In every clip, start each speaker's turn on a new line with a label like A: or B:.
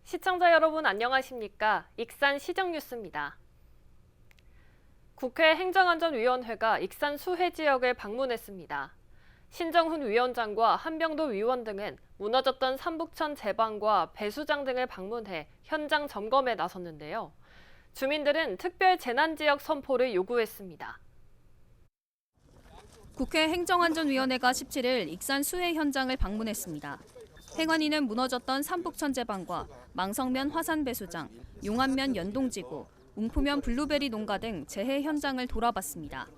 A: 시청자 여러분 안녕하십니까? 익산 시정뉴스입니다. 국회 행정안전위원회가 익산 수해 지역을 방문했습니다. 신정훈 위원장과 한병도 위원 등은 무너졌던 삼북천 제방과 배수장 등을 방문해 현장 점검에 나섰는데요. 주민들은 특별 재난지역 선포를 요구했습니다.
B: 국회 행정안전위원회가 17일 익산 수해 현장을 방문했습니다. 행안위는 무너졌던 삼북천 제방과 망성면 화산 배수장, 용안면 연동지구, 웅포면 블루베리 농가 등 재해 현장을 돌아봤습니다.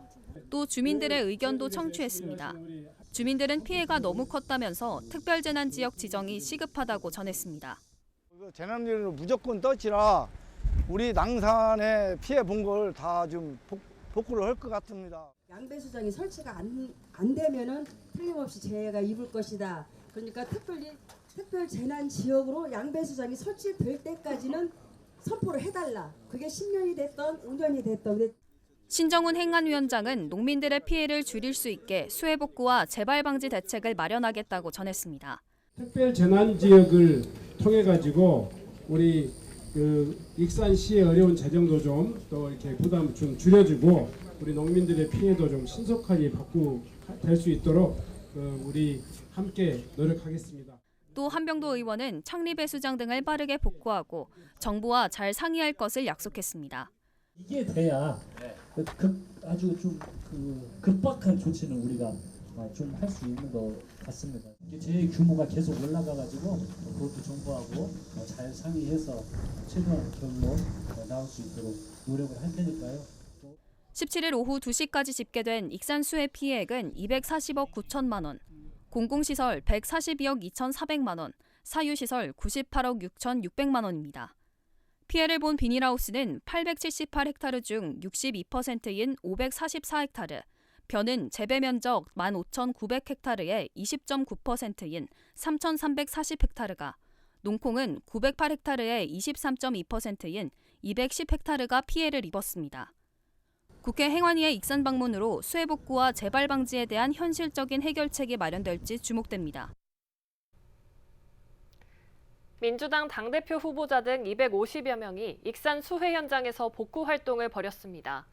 B: 또 주민들의 의견도 청취했습니다. 주민들은 피해가 너무 컸다면서 특별재난지역 지정이 시급하다고 전했습니다.
C: 재난지역으로 무조건 떴지라 우리 낭산에 피해 본 걸 다 좀 복구를 할 것 같습니다.
D: 양배수장이 설치가 안 되면은 틀림없이 재해가 입을 것이다. 그러니까 특별 재난 지역으로 양배수장이 설치될 때까지는 선포를 해달라. 그게 10년이 됐던 5년이 됐던.
B: 신정훈 행안위원장은 농민들의 피해를 줄일 수 있게 수해 복구와 재발 방지 대책을 마련하겠다고 전했습니다.
E: 특별 재난 지역을 통해 가지고 우리 익산시의 어려운 재정도 좀 또 이렇게 부담 좀 줄여주고 우리 농민들의 피해도 좀 신속하게 복구될 수 있도록 우리 함께 노력하겠습니다.
B: 또 한병도 의원은 창리 배수장 등을 빠르게 복구하고 정부와 잘 상의할 것을 약속했습니다.
F: 이게 돼야 아주 좀 급박한 조치는 우리가 좀 할 수 있는 것 같습니다. 재해 규모가 계속 올라가가지고 그것도 정부하고 잘 상의해서 최대한 결로 나올 수 있도록 노력을 할 테니까요.
B: 17일 오후 2시까지 집계된 익산 수해 피해액은 240억 9천만 원, 공공시설 142억 2,400만 원, 사유시설 98억 6,600만 원입니다. 피해를 본 비닐하우스는 878헥타르 중 62%인 544헥타르, 벼는 재배 면적 15,900헥타르의 20.9%인 3,340헥타르가, 농콩은 908헥타르의 23.2%인 210헥타르가 피해를 입었습니다. 국회 행안위의 익산 방문으로 수해 복구와 재발 방지에 대한 현실적인 해결책이 마련될지 주목됩니다.
A: 민주당 당대표 후보자 등 250여 명이 익산 수해 현장에서 복구 활동을 벌였습니다.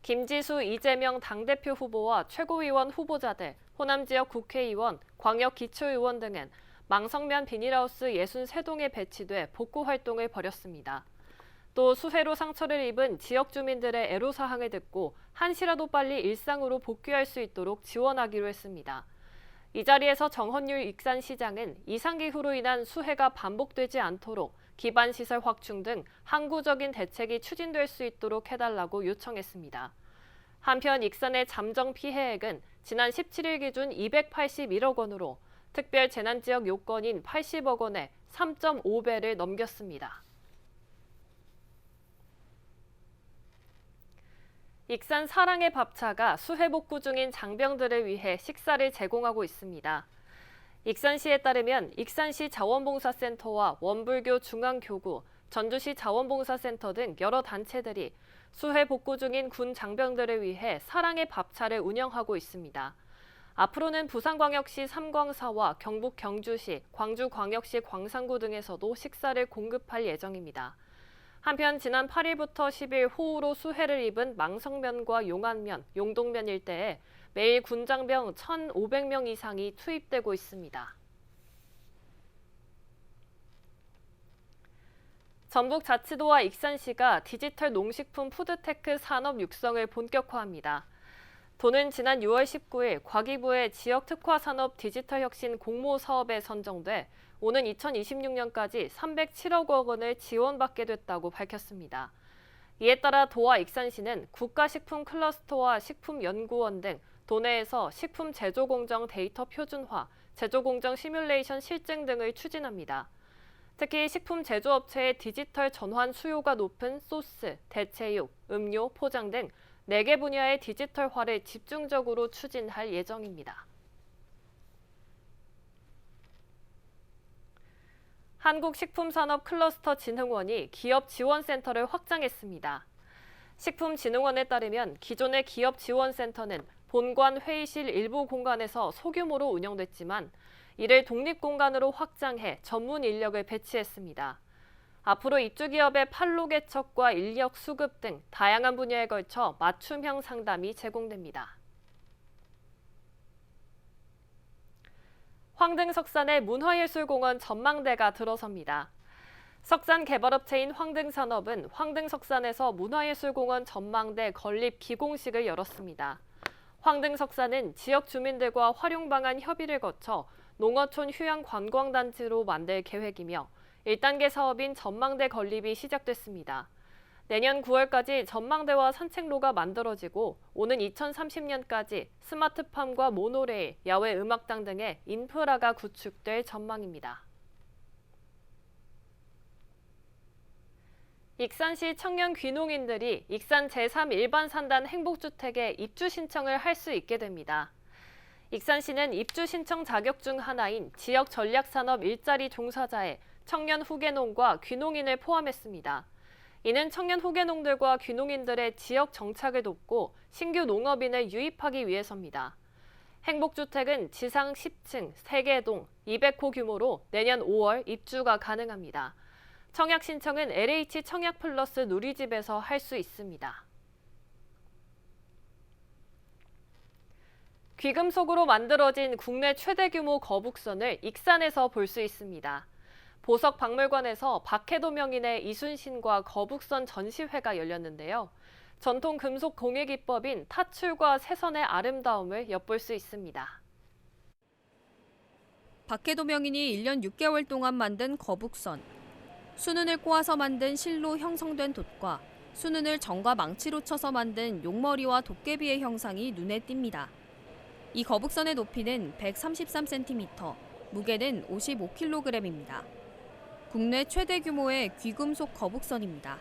A: 김지수, 이재명 당대표 후보와 최고위원 후보자들, 호남 지역 국회의원, 광역기초의원 등은 망성면 비닐하우스 63동에 배치돼 복구 활동을 벌였습니다. 또 수해로 상처를 입은 지역 주민들의 애로사항을 듣고 한시라도 빨리 일상으로 복귀할 수 있도록 지원하기로 했습니다. 이 자리에서 정헌율 익산시장은 이상기후로 인한 수해가 반복되지 않도록 기반시설 확충 등 항구적인 대책이 추진될 수 있도록 해달라고 요청했습니다. 한편 익산의 잠정 피해액은 지난 17일 기준 281억 원으로 특별 재난지역 요건인 80억 원에 3.5배를 넘겼습니다. 익산 사랑의 밥차가 수해 복구 중인 장병들을 위해 식사를 제공하고 있습니다. 익산시에 따르면 익산시 자원봉사센터와 원불교 중앙교구, 전주시 자원봉사센터 등 여러 단체들이 수해 복구 중인 군 장병들을 위해 사랑의 밥차를 운영하고 있습니다. 앞으로는 부산광역시 삼광사와 경북 경주시, 광주광역시 광산구 등에서도 식사를 공급할 예정입니다. 한편 지난 8일부터 10일 호우로 수해를 입은 망성면과 용안면, 용동면 일대에 매일 군장병 1,500명 이상이 투입되고 있습니다. 전북자치도와 익산시가 디지털 농식품 푸드테크 산업 육성을 본격화합니다. 도는 지난 6월 19일 과기부의 지역특화산업 디지털혁신 공모 사업에 선정돼 오는 2026년까지 307억 원을 지원받게 됐다고 밝혔습니다. 이에 따라 도와 익산시는 국가식품 클러스터와 식품연구원 등 도내에서 식품 제조공정 데이터 표준화, 제조공정 시뮬레이션 실증 등을 추진합니다. 특히 식품 제조업체의 디지털 전환 수요가 높은 소스, 대체육, 음료, 포장 등 4개 분야의 디지털화를 집중적으로 추진할 예정입니다. 한국식품산업클러스터진흥원이 기업지원센터를 확장했습니다. 식품진흥원에 따르면 기존의 기업지원센터는 본관 회의실 일부 공간에서 소규모로 운영됐지만 이를 독립공간으로 확장해 전문 인력을 배치했습니다. 앞으로 입주기업의 판로 개척과 인력 수급 등 다양한 분야에 걸쳐 맞춤형 상담이 제공됩니다. 황등석산의 문화예술공원 전망대가 들어섭니다. 석산 개발업체인 황등산업은 황등석산에서 문화예술공원 전망대 건립 기공식을 열었습니다. 황등석산은 지역 주민들과 활용 방안 협의를 거쳐 농어촌 휴양 관광단지로 만들 계획이며 1단계 사업인 전망대 건립이 시작됐습니다. 내년 9월까지 전망대와 산책로가 만들어지고 오는 2030년까지 스마트팜과 모노레일, 야외 음악당 등의 인프라가 구축될 전망입니다. 익산시 청년 귀농인들이 익산 제3 일반산단 행복주택에 입주 신청을 할 수 있게 됩니다. 익산시는 입주 신청 자격 중 하나인 지역 전략산업 일자리 종사자에 청년 후계농과 귀농인을 포함했습니다. 이는 청년 후계농들과 귀농인들의 지역 정착을 돕고 신규 농업인을 유입하기 위해서입니다. 행복주택은 지상 10층, 3개 동, 200호 규모로 내년 5월 입주가 가능합니다. 청약 신청은 LH 청약 플러스 누리집에서 할 수 있습니다. 귀금속으로 만들어진 국내 최대 규모 거북선을 익산에서 볼 수 있습니다. 보석박물관에서 박해도 명인의 이순신과 거북선 전시회가 열렸는데요. 전통 금속 공예 기법인 타출과 세선의 아름다움을 엿볼 수 있습니다.
B: 박해도 명인이 1년 6개월 동안 만든 거북선. 수는을 꼬아서 만든 실로 형성된 돛과 수는을 정과 망치로 쳐서 만든 용머리와 도깨비의 형상이 눈에 띕니다. 이 거북선의 높이는 133cm, 무게는 55kg입니다. 국내 최대 규모의 귀금속 거북선입니다.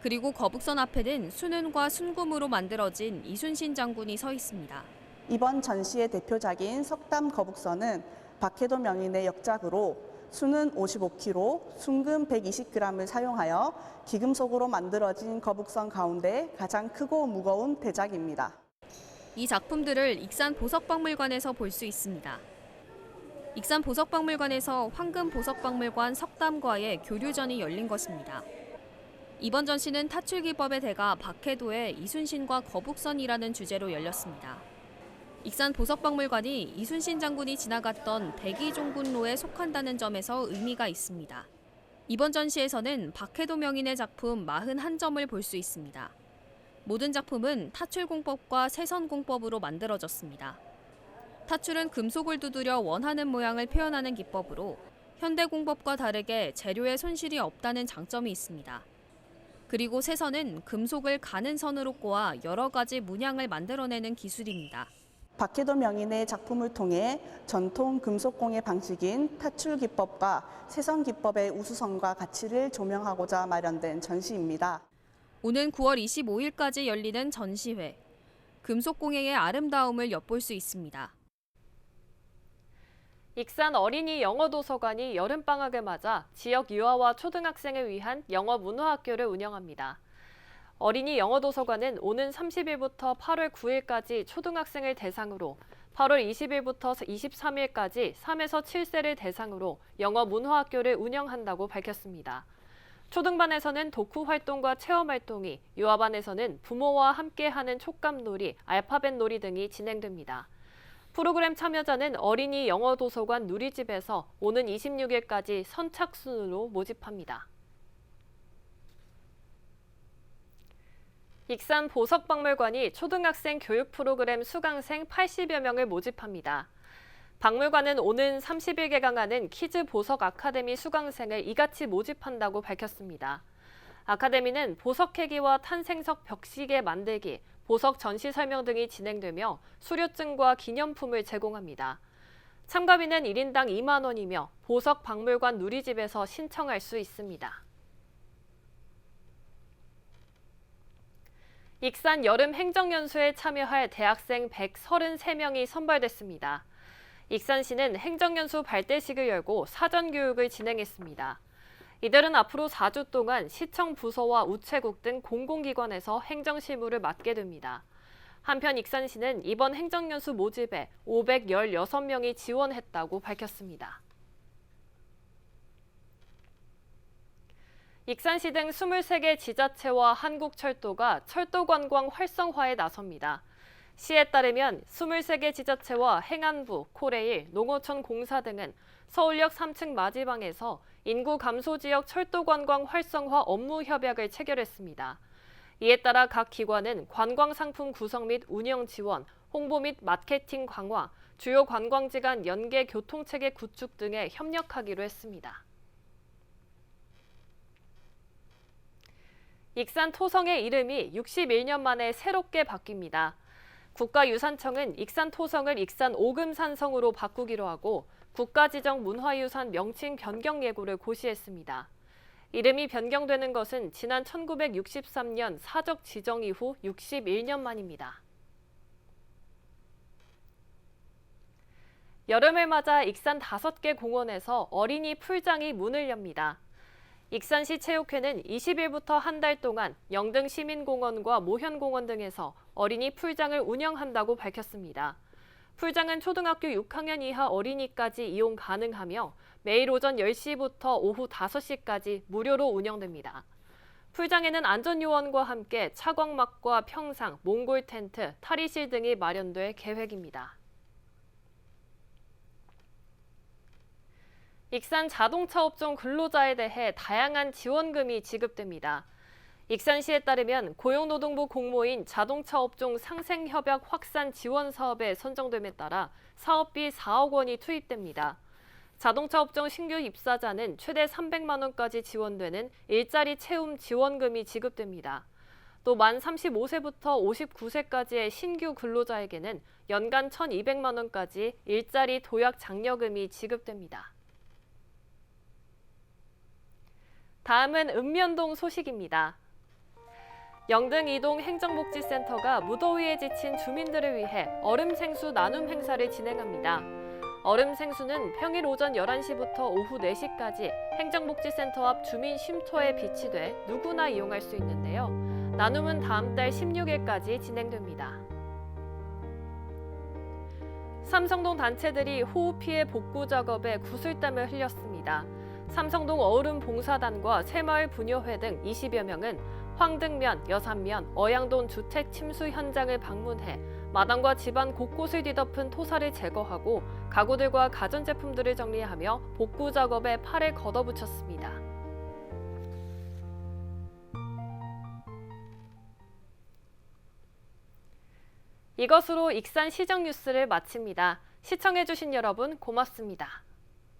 B: 그리고 거북선 앞에는 수는과 순금으로 만들어진 이순신 장군이 서 있습니다.
G: 이번 전시의 대표작인 석담 거북선은 박해도 명인의 역작으로 수는 55kg, 순금 120g을 사용하여 기금속으로 만들어진 거북선 가운데 가장 크고 무거운 대작입니다.
B: 이 작품들을 익산 보석박물관에서 볼 수 있습니다. 익산 보석박물관에서 황금보석박물관 석담과의 교류전이 열린 것입니다. 이번 전시는 타출기법의 대가 박해도의 이순신과 거북선이라는 주제로 열렸습니다. 익산 보석박물관이 이순신 장군이 지나갔던 대기종군로에 속한다는 점에서 의미가 있습니다. 이번 전시에서는 박해도 명인의 작품 41점을 볼 수 있습니다. 모든 작품은 타출공법과 세선공법으로 만들어졌습니다. 타출은 금속을 두드려 원하는 모양을 표현하는 기법으로 현대공법과 다르게 재료에 손실이 없다는 장점이 있습니다. 그리고 세선은 금속을 가는 선으로 꼬아 여러 가지 문양을 만들어내는 기술입니다.
G: 박해도 명인의 작품을 통해 전통 금속공예 방식인 타출 기법과 세선 기법의 우수성과 가치를 조명하고자 마련된 전시입니다.
B: 오는 9월 25일까지 열리는 전시회. 금속공예의 아름다움을 엿볼 수 있습니다.
A: 익산 어린이 영어도서관이 여름방학을 맞아 지역 유아와 초등학생을 위한 영어 문화학교를 운영합니다. 어린이 영어도서관은 오는 30일부터 8월 9일까지 초등학생을 대상으로 8월 20일부터 23일까지 3에서 7세를 대상으로 영어 문화학교를 운영한다고 밝혔습니다. 초등반에서는 독후 활동과 체험 활동이, 유아반에서는 부모와 함께하는 촉감놀이, 알파벳 놀이 등이 진행됩니다. 프로그램 참여자는 어린이 영어도서관 누리집에서 오는 26일까지 선착순으로 모집합니다. 익산 보석박물관이 초등학생 교육 프로그램 수강생 80여 명을 모집합니다. 박물관은 오는 30일 개강하는 키즈 보석 아카데미 수강생을 이같이 모집한다고 밝혔습니다. 아카데미는 보석 캐기와 탄생석 벽시계 만들기, 보석 전시 설명 등이 진행되며 수료증과 기념품을 제공합니다. 참가비는 1인당 2만 원이며 보석 박물관 누리집에서 신청할 수 있습니다. 익산 여름 행정연수에 참여할 대학생 133명이 선발됐습니다. 익산시는 행정연수 발대식을 열고 사전교육을 진행했습니다. 이들은 앞으로 4주 동안 시청 부서와 우체국 등 공공기관에서 행정실무를 맡게 됩니다. 한편 익산시는 이번 행정연수 모집에 516명이 지원했다고 밝혔습니다. 익산시 등 23개 지자체와 한국철도가 철도 관광 활성화에 나섭니다. 시에 따르면 23개 지자체와 행안부, 코레일, 농어촌 공사 등은 서울역 3층 마지방에서 인구 감소 지역 철도 관광 활성화 업무 협약을 체결했습니다. 이에 따라 각 기관은 관광 상품 구성 및 운영 지원, 홍보 및 마케팅 강화, 주요 관광지 간 연계 교통체계 구축 등에 협력하기로 했습니다. 익산 토성의 이름이 61년 만에 새롭게 바뀝니다. 국가유산청은 익산 토성을 익산 오금산성으로 바꾸기로 하고 국가지정 문화유산 명칭 변경 예고를 고시했습니다. 이름이 변경되는 것은 지난 1963년 사적 지정 이후 61년 만입니다. 여름을 맞아 익산 5개 공원에서 어린이 풀장이 문을 엽니다. 익산시 체육회는 20일부터 한 달 동안 영등 시민공원과 모현공원 등에서 어린이 풀장을 운영한다고 밝혔습니다. 풀장은 초등학교 6학년 이하 어린이까지 이용 가능하며 매일 오전 10시부터 오후 5시까지 무료로 운영됩니다. 풀장에는 안전요원과 함께 차광막과 평상, 몽골 텐트, 탈의실 등이 마련될 계획입니다. 익산 자동차 업종 근로자에 대해 다양한 지원금이 지급됩니다. 익산시에 따르면 고용노동부 공모인 자동차 업종 상생협약 확산 지원 사업에 선정됨에 따라 사업비 4억 원이 투입됩니다. 자동차 업종 신규 입사자는 최대 300만 원까지 지원되는 일자리 채움 지원금이 지급됩니다. 또 만 35세부터 59세까지의 신규 근로자에게는 연간 1,200만 원까지 일자리 도약 장려금이 지급됩니다. 다음은 읍면동 소식입니다. 영등 이동 행정복지센터가 무더위에 지친 주민들을 위해 얼음생수 나눔 행사를 진행합니다. 얼음생수는 평일 오전 11시부터 오후 4시까지 행정복지센터 앞 주민 쉼터에 비치돼 누구나 이용할 수 있는데요. 나눔은 다음 달 16일까지 진행됩니다. 삼성동 단체들이 호우 피해 복구 작업에 구슬땀을 흘렸습니다. 삼성동 어우름 봉사단과 새마을 부녀회 등 20여 명은 황등면, 여산면, 어양돈 주택 침수 현장을 방문해 마당과 집안 곳곳을 뒤덮은 토사를 제거하고 가구들과 가전제품들을 정리하며 복구 작업에 팔을 걷어붙였습니다. 이것으로 익산 시정 뉴스를 마칩니다. 시청해주신 여러분 고맙습니다.